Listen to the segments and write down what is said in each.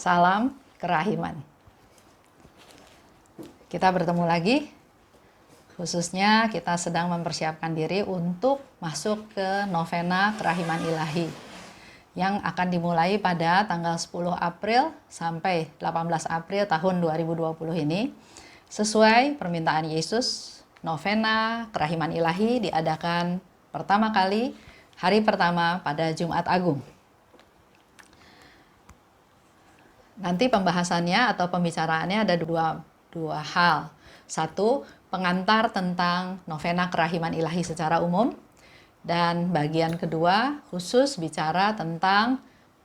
Salam kerahiman. Kita bertemu lagi, khususnya kita sedang mempersiapkan diri untuk masuk ke novena kerahiman ilahi yang akan dimulai pada tanggal 10 April sampai 18 April tahun 2020 ini. Sesuai permintaan Yesus, novena kerahiman ilahi diadakan pertama kali hari pertama pada Jumat Agung. Nanti pembahasannya atau pembicaraannya ada dua hal. Satu, pengantar tentang novena kerahiman ilahi secara umum. Dan bagian kedua, khusus bicara tentang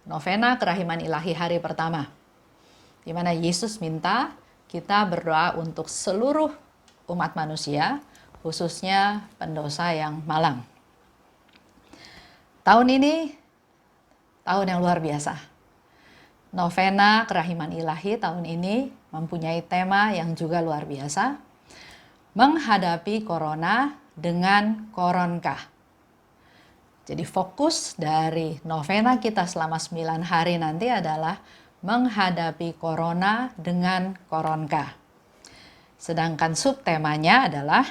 novena kerahiman ilahi hari pertama. Di mana Yesus minta kita berdoa untuk seluruh umat manusia, khususnya pendosa yang malang. Tahun ini, tahun yang luar biasa. Novena kerahiman ilahi tahun ini mempunyai tema yang juga luar biasa, menghadapi corona dengan koronkah. Jadi fokus dari novena kita selama 9 hari nanti adalah menghadapi corona dengan koronkah. Sedangkan subtemanya adalah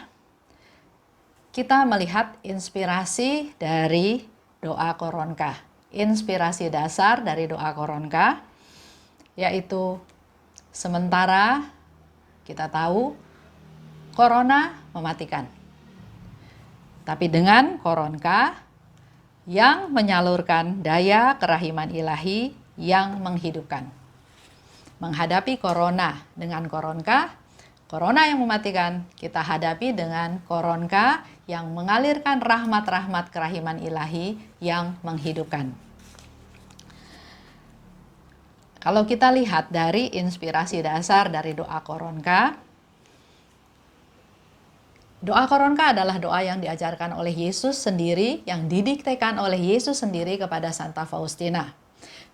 kita melihat inspirasi dari doa koronkah. Inspirasi dasar dari doa koronkah, yaitu sementara kita tahu corona mematikan. Tapi dengan koronkah yang menyalurkan daya kerahiman ilahi yang menghidupkan. Menghadapi corona dengan koronkah, corona yang mematikan kita hadapi dengan koronkah yang mengalirkan rahmat-rahmat kerahiman ilahi yang menghidupkan. Kalau kita lihat dari inspirasi dasar dari doa koronkah adalah doa yang diajarkan oleh Yesus sendiri, yang didiktekan oleh Yesus sendiri kepada Santa Faustina.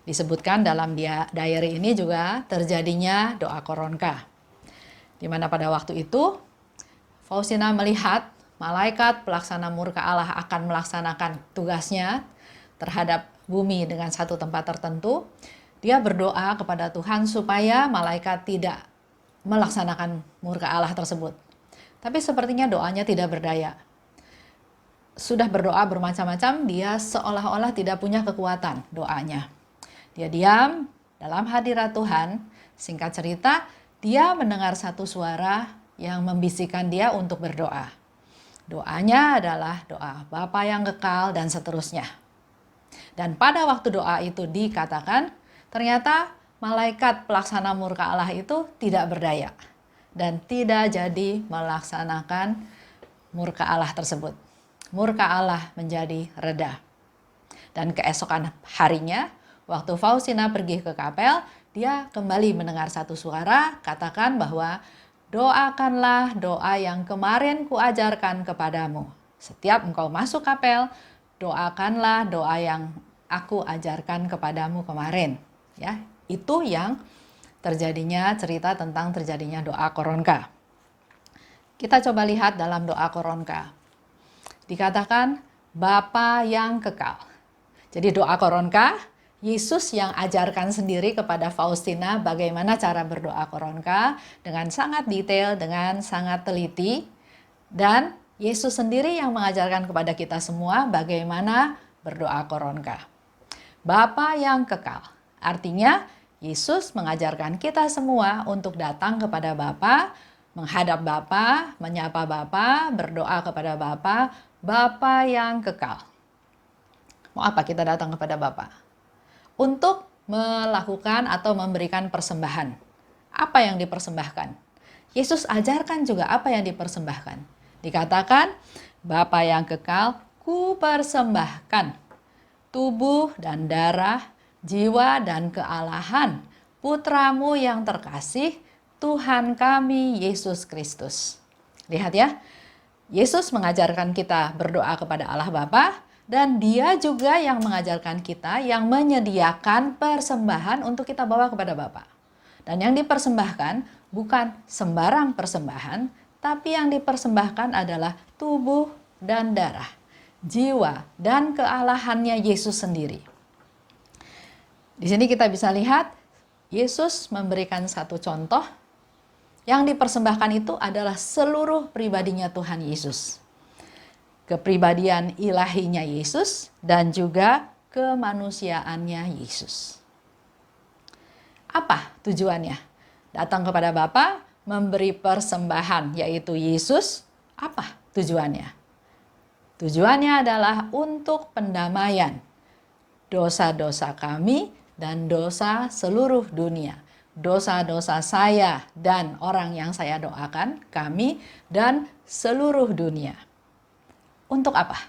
Disebutkan dalam diary ini juga terjadinya doa koronkah. Di mana pada waktu itu, Faustina melihat malaikat pelaksana murka Allah akan melaksanakan tugasnya terhadap bumi dengan satu tempat tertentu. Dia berdoa kepada Tuhan supaya malaikat tidak melaksanakan murka Allah tersebut. Tapi sepertinya doanya tidak berdaya. Sudah berdoa bermacam-macam, dia seolah-olah tidak punya kekuatan doanya. Dia diam dalam hadirat Tuhan. Singkat cerita, dia mendengar satu suara yang membisikkan dia untuk berdoa. Doanya adalah doa Bapa yang kekal dan seterusnya. Dan pada waktu doa itu dikatakan, ternyata malaikat pelaksana murka Allah itu tidak berdaya dan tidak jadi melaksanakan murka Allah tersebut. Murka Allah menjadi reda. Dan keesokan harinya, waktu Faustina pergi ke kapel, dia kembali mendengar satu suara katakan bahwa doakanlah doa yang kemarin kuajarkan kepadamu. Setiap engkau masuk kapel, doakanlah doa yang aku ajarkan kepadamu kemarin. Ya, itu yang terjadinya cerita tentang terjadinya doa koronkah. Kita coba lihat dalam doa koronkah. Dikatakan Bapa yang kekal. Jadi doa koronkah, Yesus yang ajarkan sendiri kepada Faustina bagaimana cara berdoa koronkah dengan sangat detail, dengan sangat teliti. Dan Yesus sendiri yang mengajarkan kepada kita semua bagaimana berdoa koronkah. Bapa yang kekal. Artinya, Yesus mengajarkan kita semua untuk datang kepada Bapa, menghadap Bapa, menyapa Bapa, berdoa kepada Bapa, Bapa yang kekal. Mau apa kita datang kepada Bapa? Untuk melakukan atau memberikan persembahan. Apa yang dipersembahkan? Yesus ajarkan juga apa yang dipersembahkan. Dikatakan, Bapa yang kekal, ku persembahkan tubuh dan darah, jiwa dan kealahan putramu yang terkasih, Tuhan kami Yesus Kristus. Lihat ya, Yesus mengajarkan kita berdoa kepada Allah Bapa, dan dia juga yang mengajarkan kita, yang menyediakan persembahan untuk kita bawa kepada Bapa. Dan yang dipersembahkan bukan sembarang persembahan, tapi yang dipersembahkan adalah tubuh dan darah, jiwa dan kealahannya Yesus sendiri. Di sini kita bisa lihat Yesus memberikan satu contoh, yang dipersembahkan itu adalah seluruh pribadinya Tuhan Yesus. Kepribadian ilahinya Yesus dan juga kemanusiaannya Yesus. Apa tujuannya? Datang kepada Bapa, memberi persembahan, yaitu Yesus. Apa tujuannya? Tujuannya adalah untuk pendamaian dosa-dosa kami dan dosa seluruh dunia. Dosa-dosa saya dan orang yang saya doakan, kami dan seluruh dunia. Untuk apa?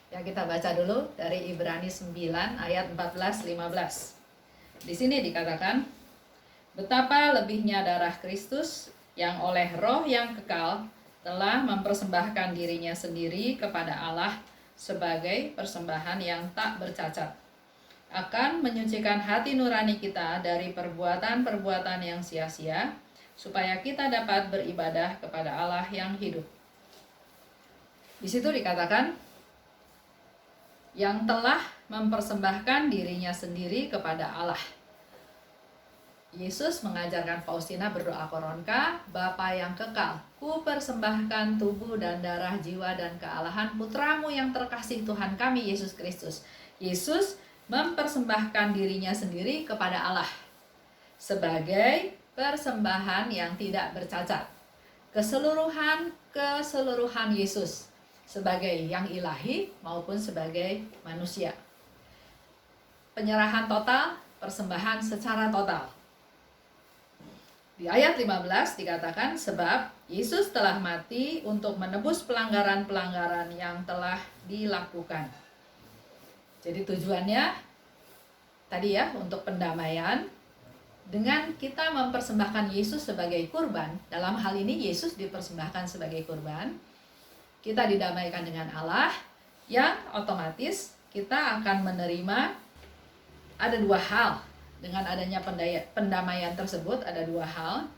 Ya, kita baca dulu dari Ibrani 9 ayat 14-15. Di sini dikatakan, betapa lebihnya darah Kristus yang oleh Roh yang kekal telah mempersembahkan dirinya sendiri kepada Allah sebagai persembahan yang tak bercacat, akan menyucikan hati nurani kita dari perbuatan-perbuatan yang sia-sia, supaya kita dapat beribadah kepada Allah yang hidup. Di situ dikatakan, yang telah mempersembahkan dirinya sendiri kepada Allah. Yesus mengajarkan Faustina berdoa koronka, Bapa yang kekal, ku persembahkan tubuh dan darah, jiwa dan kealahan putramu yang terkasih Tuhan kami Yesus Kristus. Yesus mempersembahkan dirinya sendiri kepada Allah sebagai persembahan yang tidak bercacat. Keseluruhan Yesus sebagai yang ilahi maupun sebagai manusia. Penyerahan total, persembahan secara total. Di ayat 15 dikatakan, sebab Yesus telah mati untuk menebus pelanggaran-pelanggaran yang telah dilakukan. Jadi tujuannya tadi ya, untuk pendamaian. Dengan kita mempersembahkan Yesus sebagai kurban, dalam hal ini Yesus dipersembahkan sebagai kurban, kita didamaikan dengan Allah, yang otomatis kita akan menerima ada dua hal. Dengan adanya pendamaian tersebut ada dua hal,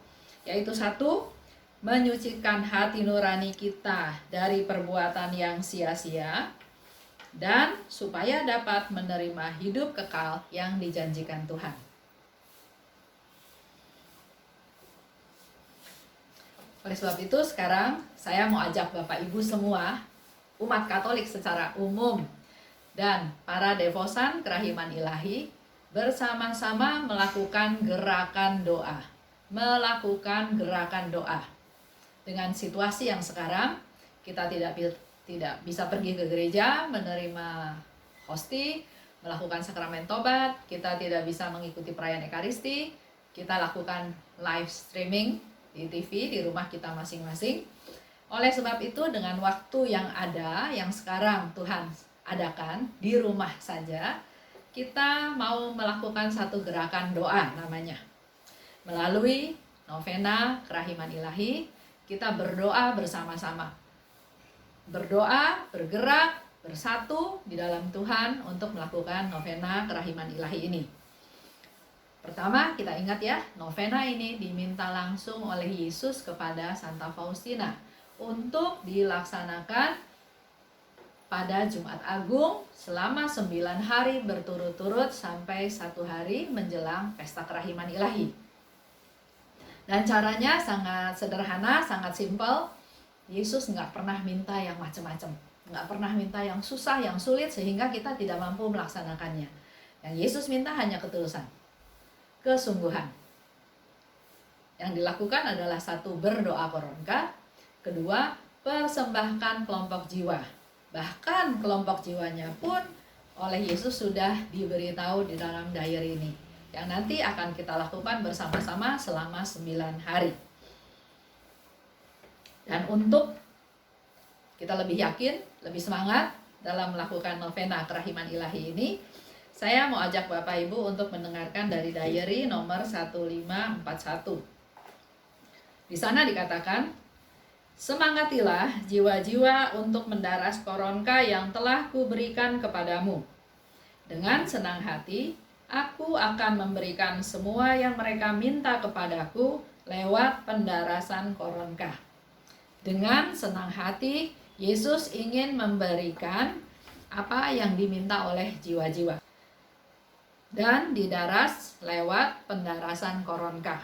yaitu satu, menyucikan hati nurani kita dari perbuatan yang sia-sia, dan supaya dapat menerima hidup kekal yang dijanjikan Tuhan. Oleh sebab itu sekarang saya mau ajak Bapak Ibu semua, umat Katolik secara umum, dan para devosan kerahiman ilahi, bersama-sama melakukan gerakan doa. Dengan situasi yang sekarang, kita tidak bisa pergi ke gereja, menerima hosti, melakukan sakramen tobat, kita tidak bisa mengikuti perayaan Ekaristi, kita lakukan live streaming di TV, di rumah kita masing-masing. Oleh sebab itu, dengan waktu yang ada, yang sekarang Tuhan adakan, di rumah saja, kita mau melakukan satu gerakan doa namanya. Melalui novena kerahiman ilahi, kita berdoa bersama-sama. Berdoa, bergerak, bersatu di dalam Tuhan untuk melakukan novena kerahiman ilahi ini. Pertama, kita ingat ya, novena ini diminta langsung oleh Yesus kepada Santa Faustina untuk dilaksanakan pada Jumat Agung selama 9 hari berturut-turut sampai 1 hari menjelang pesta kerahiman ilahi. Dan caranya sangat sederhana, sangat simpel. Yesus nggak pernah minta yang macam-macam, nggak pernah minta yang susah, yang sulit sehingga kita tidak mampu melaksanakannya. Yang Yesus minta hanya ketulusan, kesungguhan. Yang dilakukan adalah satu, berdoa koronka, kedua, persembahkan kelompok jiwa. Bahkan kelompok jiwanya pun oleh Yesus sudah diberitahu di dalam diary ini, yang nanti akan kita lakukan bersama-sama selama 9 hari. Dan untuk kita lebih yakin, lebih semangat dalam melakukan novena kerahiman ilahi ini, saya mau ajak Bapak Ibu untuk mendengarkan dari diary nomor 1541. Di sana dikatakan, semangatilah jiwa-jiwa untuk mendaras koronka yang telah kuberikan kepadamu. Dengan senang hati, aku akan memberikan semua yang mereka minta kepadaku lewat pendarasan koronka. Dengan senang hati, Yesus ingin memberikan apa yang diminta oleh jiwa-jiwa. dan didaras lewat pendarasan koronka.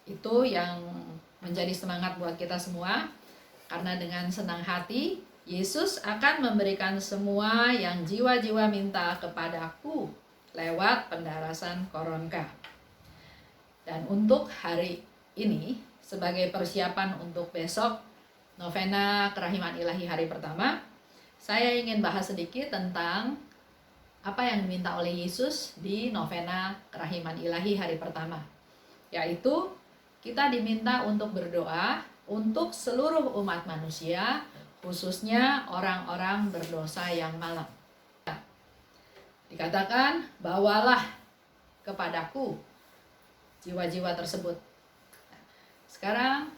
Itu yang menjadi semangat buat kita semua, karena dengan senang hati Yesus akan memberikan semua yang jiwa-jiwa minta kepadaku lewat pendarasan koronka. Dan untuk hari ini, sebagai persiapan untuk besok novena Kerahiman Ilahi hari pertama, saya ingin bahas sedikit tentang apa yang diminta oleh Yesus di novena Kerahiman Ilahi hari pertama, yaitu kita diminta untuk berdoa untuk seluruh umat manusia, khususnya orang-orang berdosa yang malang. Dikatakan, bawalah kepadaku jiwa-jiwa tersebut. Sekarang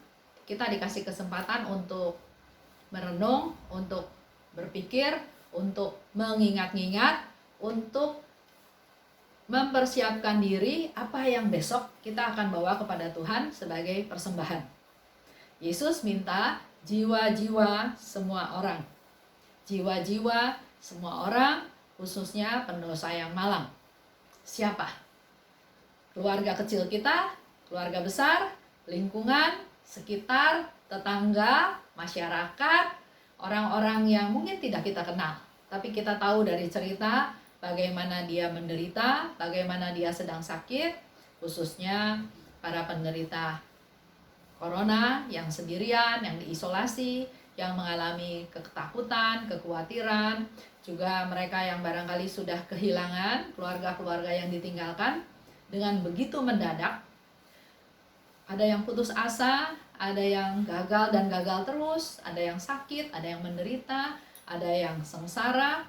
kita dikasih kesempatan untuk merenung, untuk berpikir, untuk mengingat-ingat, untuk mempersiapkan diri apa yang besok kita akan bawa kepada Tuhan sebagai persembahan. Yesus minta jiwa-jiwa semua orang. Jiwa-jiwa semua orang, khususnya pendosa yang malang. Siapa? Keluarga kecil kita, keluarga besar, lingkungan, sekitar, tetangga, masyarakat, orang-orang yang mungkin tidak kita kenal, tapi kita tahu dari cerita bagaimana dia menderita, bagaimana dia sedang sakit, khususnya para penderita corona yang sendirian, yang diisolasi, yang mengalami ketakutan, kekhawatiran, juga mereka yang barangkali sudah kehilangan keluarga-keluarga yang ditinggalkan dengan begitu mendadak. Ada yang putus asa, ada yang gagal dan gagal terus, ada yang sakit, ada yang menderita, ada yang sengsara,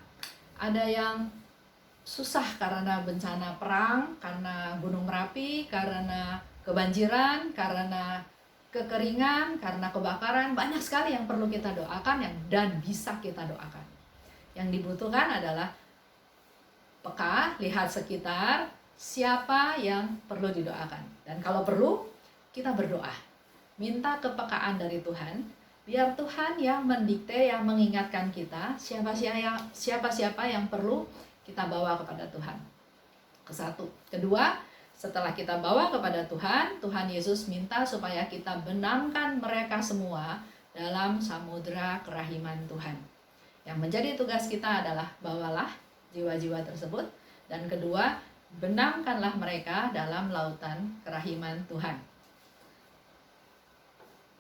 ada yang susah karena bencana perang, karena Gunung Merapi, karena kebanjiran, karena kekeringan, karena kebakaran. Banyak sekali yang perlu kita doakan dan bisa kita doakan. Yang dibutuhkan adalah peka, lihat sekitar, siapa yang perlu didoakan. Dan kalau perlu, kita berdoa. Minta kepekaan dari Tuhan, biar Tuhan yang mendikte, yang mengingatkan kita siapa-siapa yang perlu kita bawa kepada Tuhan. Kesatu. Kedua, setelah kita bawa kepada Tuhan, Tuhan Yesus minta supaya kita benamkan mereka semua dalam samudera kerahiman Tuhan. Yang menjadi tugas kita adalah bawalah jiwa-jiwa tersebut, dan kedua, benamkanlah mereka dalam lautan kerahiman Tuhan.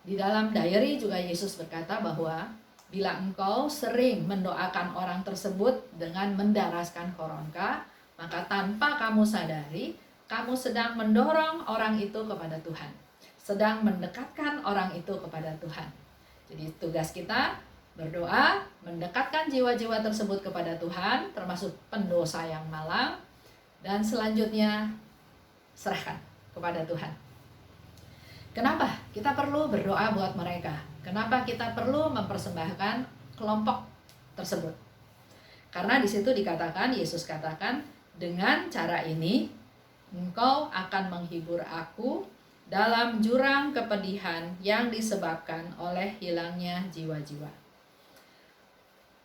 Di dalam diary juga Yesus berkata bahwa bila engkau sering mendoakan orang tersebut dengan mendaraskan koronka, maka tanpa kamu sadari, kamu sedang mendorong orang itu kepada Tuhan, sedang mendekatkan orang itu kepada Tuhan. Jadi tugas kita berdoa, mendekatkan jiwa-jiwa tersebut kepada Tuhan, termasuk pendosa yang malang, dan selanjutnya serahkan kepada Tuhan. Kenapa kita perlu berdoa buat mereka? Kenapa kita perlu mempersembahkan kelompok tersebut? Karena di situ dikatakan, Yesus katakan, dengan cara ini engkau akan menghibur aku dalam jurang kepedihan yang disebabkan oleh hilangnya jiwa-jiwa.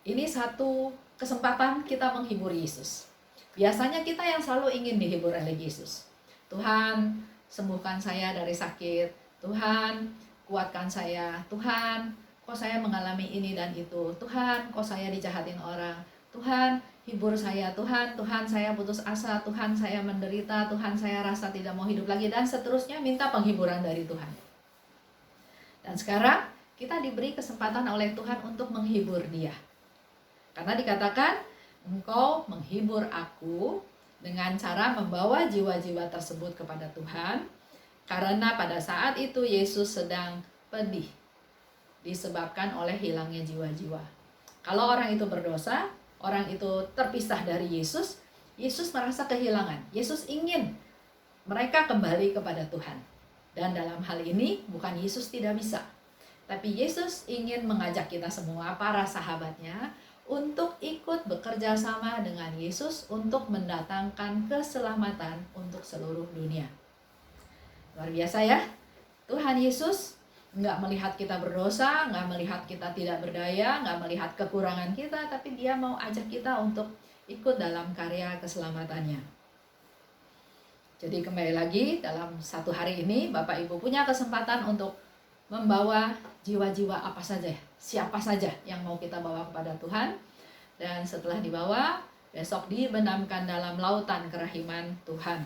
Ini satu kesempatan kita menghibur Yesus. Biasanya kita yang selalu ingin dihibur oleh Yesus. Tuhan, sembuhkan saya dari sakit. Tuhan, kuatkan saya. Tuhan, kok saya mengalami ini dan itu. Tuhan, kok saya dijahatin orang. Tuhan, hibur saya. Tuhan, saya putus asa. Tuhan, saya menderita. Tuhan, saya rasa tidak mau hidup lagi. Dan seterusnya minta penghiburan dari Tuhan. Dan sekarang kita diberi kesempatan oleh Tuhan untuk menghibur dia. Karena dikatakan, engkau menghibur aku dengan cara membawa jiwa-jiwa tersebut kepada Tuhan. Karena pada saat itu Yesus sedang pedih disebabkan oleh hilangnya jiwa-jiwa. Kalau orang itu berdosa, orang itu terpisah dari Yesus, Yesus merasa kehilangan. Yesus ingin mereka kembali kepada Tuhan. Dan dalam hal ini bukan Yesus tidak bisa, tapi Yesus ingin mengajak kita semua, para sahabatnya, untuk ikut bekerja sama dengan Yesus untuk mendatangkan keselamatan untuk seluruh dunia. Luar biasa ya, Tuhan Yesus nggak melihat kita berdosa, nggak melihat kita tidak berdaya, nggak melihat kekurangan kita, tapi Dia mau ajak kita untuk ikut dalam karya keselamatannya. Jadi kembali lagi, dalam satu hari ini Bapak Ibu punya kesempatan untuk membawa jiwa-jiwa apa saja, siapa saja yang mau kita bawa kepada Tuhan. Dan setelah dibawa, besok dibenamkan dalam lautan kerahiman Tuhan.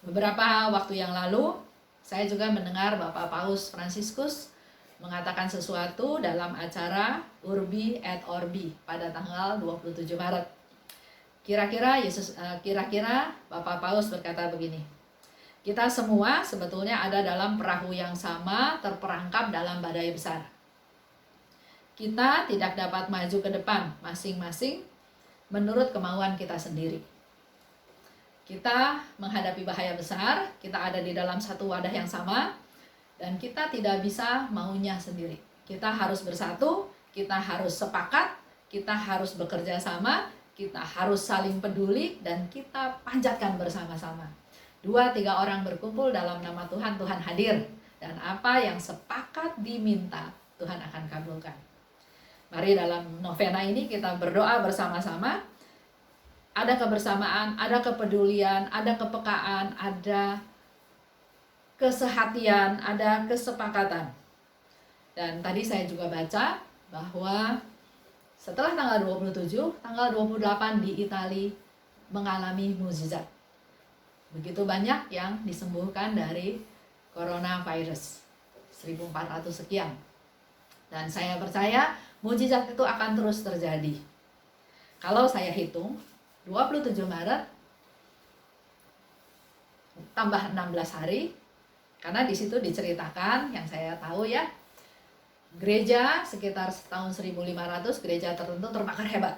Beberapa waktu yang lalu, saya juga mendengar Bapak Paus Fransiskus mengatakan sesuatu dalam acara Urbi et Orbi pada tanggal 27 Maret. Kira-kira Bapak Paus berkata begini, kita semua sebetulnya ada dalam perahu yang sama, terperangkap dalam badai besar. Kita tidak dapat maju ke depan masing-masing menurut kemauan kita sendiri. Kita menghadapi bahaya besar, kita ada di dalam satu wadah yang sama, dan kita tidak bisa maunya sendiri. Kita harus bersatu, kita harus sepakat, kita harus bekerja sama, kita harus saling peduli, dan kita panjatkan bersama-sama. 2-3 orang berkumpul dalam nama Tuhan, Tuhan hadir. Dan apa yang sepakat diminta, Tuhan akan kabulkan. Mari dalam novena ini kita berdoa bersama-sama. Ada kebersamaan, ada kepedulian, ada kepekaan, ada kesehatian, ada kesepakatan. Dan tadi saya juga baca bahwa setelah tanggal 27, tanggal 28 di Italia mengalami mukjizat. Begitu banyak yang disembuhkan dari coronavirus, 1.400 sekian. Dan saya percaya mukjizat itu akan terus terjadi. Kalau saya hitung, 27 Maret tambah 16 hari, karena di situ diceritakan yang saya tahu ya, gereja sekitar tahun 1500 gereja tertentu terbakar hebat.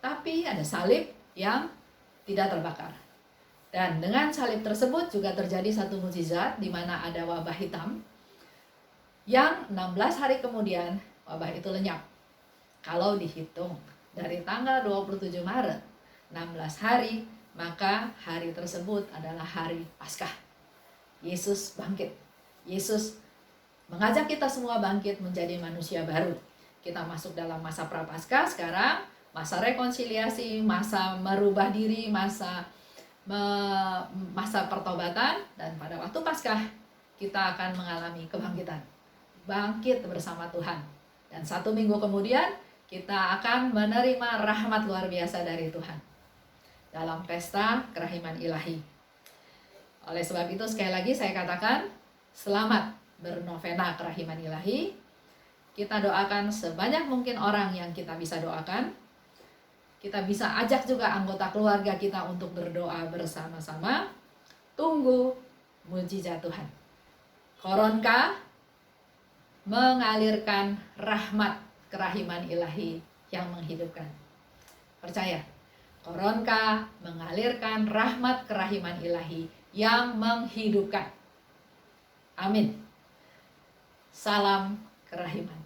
Tapi ada salib yang tidak terbakar. Dan dengan salib tersebut juga terjadi satu mukjizat di mana ada wabah hitam yang 16 hari kemudian wabah itu lenyap. Kalau dihitung dari tanggal 27 Maret 16 hari, maka hari tersebut adalah hari Paskah. Yesus bangkit. Yesus mengajak kita semua bangkit menjadi manusia baru. Kita masuk dalam masa Prapaskah sekarang, masa rekonsiliasi, masa merubah diri, masa pertobatan, dan pada waktu Paskah kita akan mengalami kebangkitan. Bangkit bersama Tuhan. Dan 1 minggu kemudian kita akan menerima rahmat luar biasa dari Tuhan dalam pesta kerahiman ilahi. Oleh sebab itu sekali lagi saya katakan, selamat bernovena kerahiman ilahi. Kita doakan sebanyak mungkin orang yang kita bisa doakan. Kita bisa ajak juga anggota keluarga kita untuk berdoa bersama-sama. Tunggu mujizat Tuhan. Koronka mengalirkan rahmat kerahiman ilahi yang menghidupkan. Percaya, Koronka mengalirkan rahmat kerahiman ilahi yang menghidupkan. Amin. Salam kerahiman.